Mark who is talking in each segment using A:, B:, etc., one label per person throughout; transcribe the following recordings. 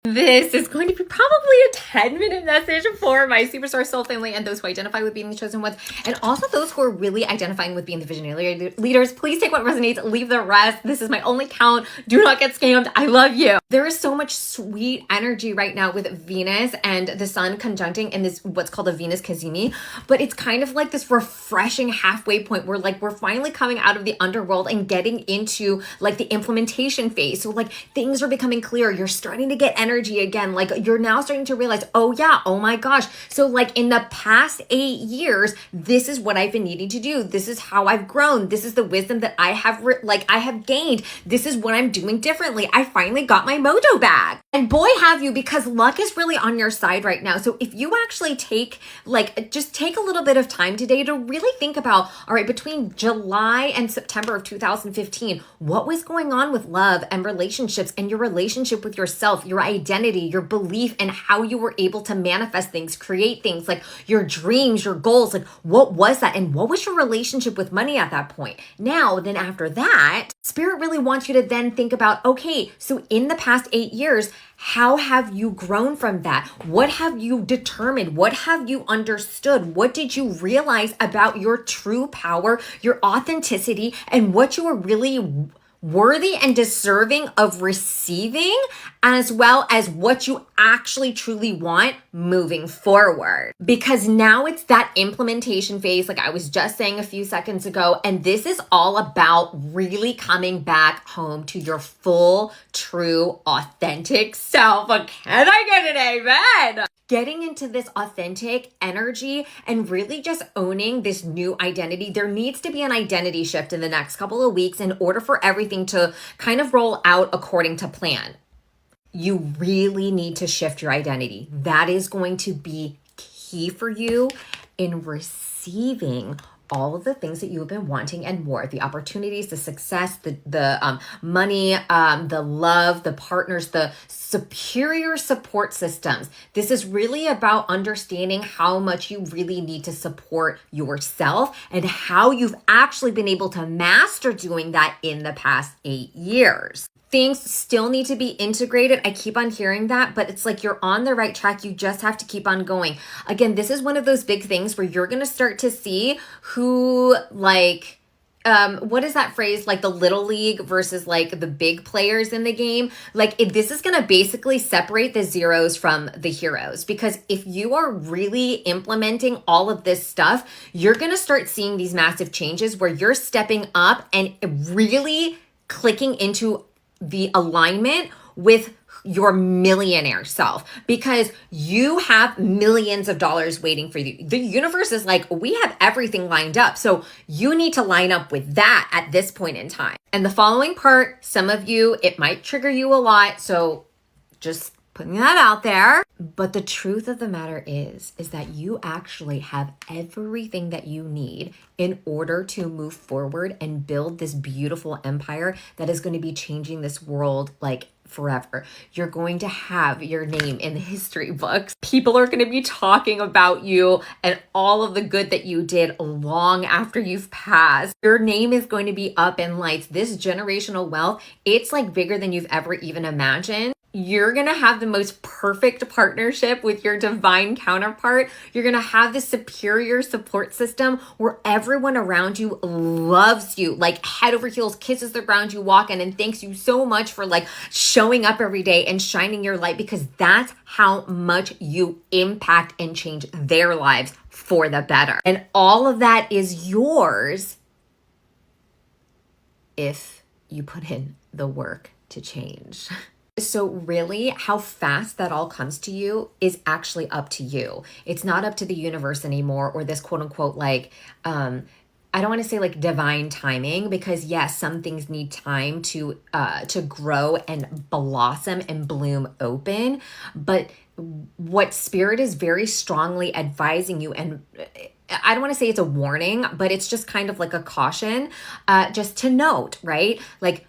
A: This is going to be probably a 10-minute message for my superstar soul family and those who identify with being the chosen ones, and also those who are really identifying with being the visionary leaders. Please take what resonates, leave the rest. This is my only count. Do not get scammed. I love you. There is so much sweet energy right now with Venus and the sun conjuncting in this, what's called a Venus Cazimi, but it's kind of like this refreshing halfway point where like we're finally coming out of the underworld and getting into like the implementation phase. So like things are becoming clear. You're starting to get energy again. Like you're now starting to realize, oh yeah, oh my gosh. So like in the past 8 years, this is what I've been needing to do. This is how I've grown. This is the wisdom that I have I have gained. This is what I'm doing differently. I finally got my mojo back. And boy, have you, because luck is really on your side right now. So if you actually just take a little bit of time today to really think about, all right, between July and September of 2015, what was going on with love and relationships and your relationship with yourself, your identity, your belief, and how you were able to manifest things, create things, like your dreams, your goals, like what was that? And what was your relationship with money at that point? Now, then after that, Spirit really wants you to then think about, okay, so in the past 8 years, how have you grown from that? What have you determined? What have you understood? What did you realize about your true power, your authenticity, and what you are really worthy and deserving of receiving, as well as what you actually truly want moving forward? Because now it's that implementation phase, like I was just saying a few seconds ago, and this is all about really coming back home to your full, true, authentic self. Can I get an amen? Getting into this authentic energy and really just owning this new identity. There needs to be an identity shift in the next couple of weeks in order for everything to kind of roll out according to plan. You really need to shift your identity. That is going to be key for you in receiving all of the things that you have been wanting and more, the opportunities, the success, the money, the love, the partners, the superior support systems. This is really about understanding how much you really need to support yourself and how you've actually been able to master doing that in the past 8 years. Things still need to be integrated. I keep on hearing that, but it's like you're on the right track. You just have to keep on going. Again, this is one of those big things where you're going to start to see who what is that phrase? Like the little league versus like the big players in the game. This is going to basically separate the zeros from the heroes, because if you are really implementing all of this stuff, you're going to start seeing these massive changes where you're stepping up and really clicking into the alignment with your millionaire self, because you have millions of dollars waiting for you. The universe is like, we have everything lined up. So you need to line up with that at this point in time. And the following part, some of you, it might trigger you a lot. So just putting that out there. But the truth of the matter is that you actually have everything that you need in order to move forward and build this beautiful empire that is going to be changing this world like forever. You're going to have your name in the history books. People are going to be talking about you and all of the good that you did long after you've passed. Your name is going to be up in lights. This generational wealth, it's like bigger than you've ever even imagined. You're going to have the most perfect partnership with your divine counterpart. You're going to have this superior support system where everyone around you loves you, like head over heels, kisses the ground you walk in, and thanks you so much for like showing up every day and shining your light, because that's how much you impact and change their lives for the better. And all of that is yours if you put in the work to change. So really, how fast that all comes to you is actually up to you. It's not up to the universe anymore, or this quote unquote, I don't want to say like divine timing, because yes, some things need time to grow and blossom and bloom open. But what Spirit is very strongly advising you, and I don't want to say it's a warning, but it's just kind of like a caution, just to note, right? Like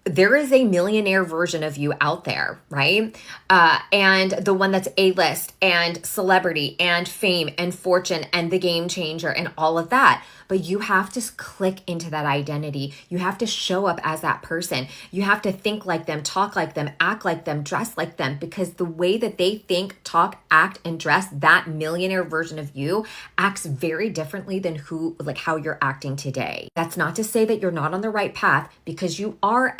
A: there is a millionaire version of you out there, right? And the one that's A-list and celebrity and fame and fortune and the game changer and all of that. but you have to click into that identity. You have to show up as that person. You have to think like them, talk like them, act like them, dress like them, because the way that they think, talk, act, and dress, that millionaire version of you acts very differently than how you're acting today. That's not to say that you're not on the right path, because you are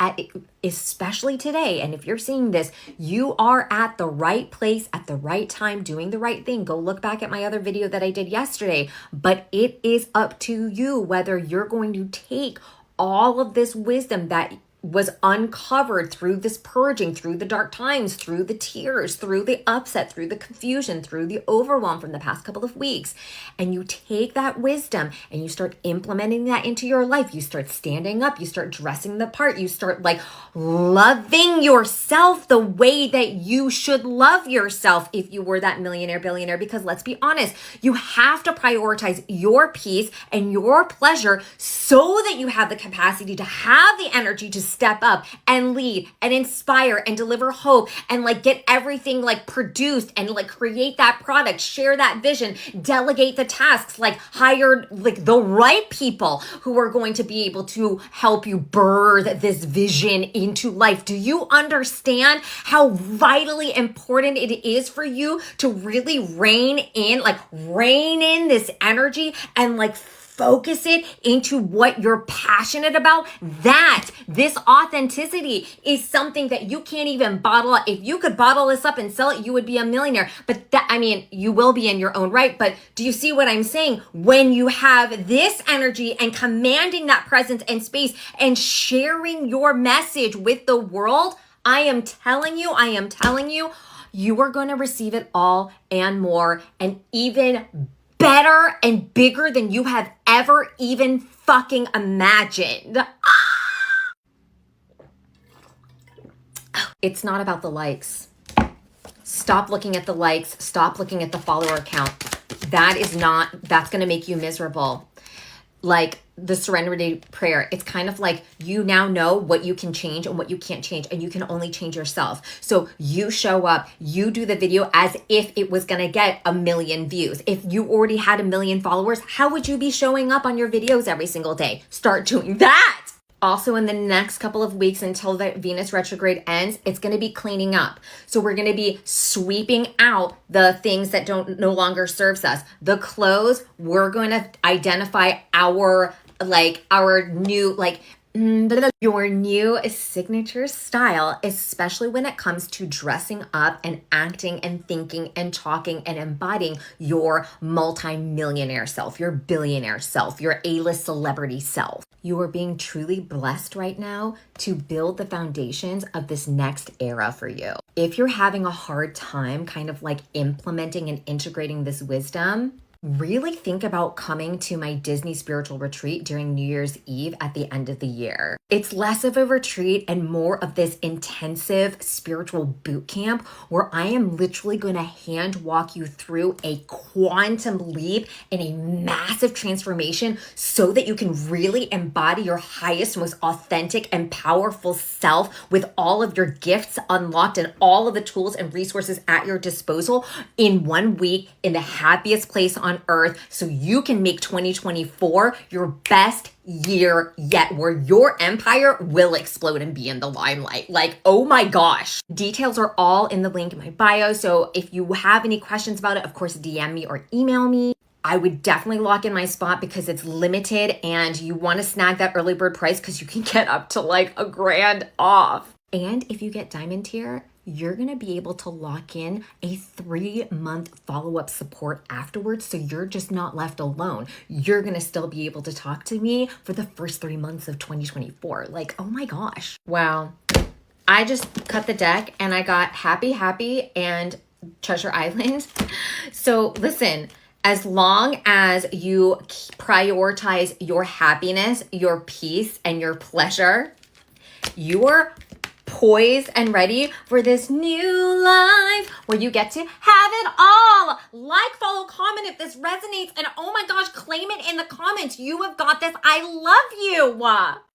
A: especially today. And if you're seeing this, you are at the right place at the right time, doing the right thing. Go look back at my other video that I did yesterday. But it is up to you whether you're going to take all of this wisdom that was uncovered through this purging, through the dark times, through the tears, through the upset, through the confusion, through the overwhelm from the past couple of weeks. And you take that wisdom and you start implementing that into your life. You start standing up, you start dressing the part, you start loving yourself the way that you should love yourself if you were that millionaire, billionaire. Because let's be honest, you have to prioritize your peace and your pleasure so that you have the capacity to have the energy to step up and lead and inspire and deliver hope and get everything produced and create that product, share that vision, delegate the tasks, hire the right people who are going to be able to help you birth this vision into life. Do you understand how vitally important it is for you to really rein in this energy and focus it into what you're passionate about? That this authenticity is something that you can't even bottle up. If you could bottle this up and sell it, you would be a millionaire. But you will be in your own right. But do you see what I'm saying? When you have this energy and commanding that presence and space and sharing your message with the world, I am telling you, you are going to receive it all and more, and even better and bigger than you have ever even fucking imagined. It's not about the likes. Stop looking at the likes. Stop looking at the follower count. That's going to make you miserable. The serenity prayer, it's kind of you now know what you can change and what you can't change, and you can only change yourself. So you show up, you do the video as if it was going to get 1 million views. If you already had 1 million followers, how would you be showing up on your videos every single day? Start doing that. Also, in the next couple of weeks until the Venus retrograde ends, it's going to be cleaning up. So we're going to be sweeping out the things that no longer serves us. The clothes, we're going to identify our new your new signature style, especially when it comes to dressing up and acting and thinking and talking and embodying your multi-millionaire self, your billionaire self, your A-list celebrity self. You are being truly blessed right now to build the foundations of this next era for you. If you're having a hard time implementing and integrating this wisdom, really think about coming to my Disney spiritual retreat during New Year's Eve at the end of the year. It's less of a retreat and more of this intensive spiritual boot camp where I am literally going to hand walk you through a quantum leap and a massive transformation so that you can really embody your highest, most authentic and powerful self with all of your gifts unlocked and all of the tools and resources at your disposal in 1 week in the happiest place on earth, so you can make 2024 your best year yet, where your empire will explode and be in the limelight. Oh my gosh. Details are all in the link in my bio. So if you have any questions about it, of course, DM me or email me. I would definitely lock in my spot because it's limited and you want to snag that early bird price because you can get up to $1,000 off. And if you get diamond tier, you're going to be able to lock in a 3-month follow-up support afterwards. So you're just not left alone. You're going to still be able to talk to me for the first 3 months of 2024. Oh my gosh. Wow. I just cut the deck and I got Happy and Treasure Island. So listen, as long as you prioritize your happiness, your peace, and your pleasure, you are poised and ready for this new life where you get to have it all. Follow, comment if this resonates, and oh my gosh, claim it in the comments. You have got this. I love you.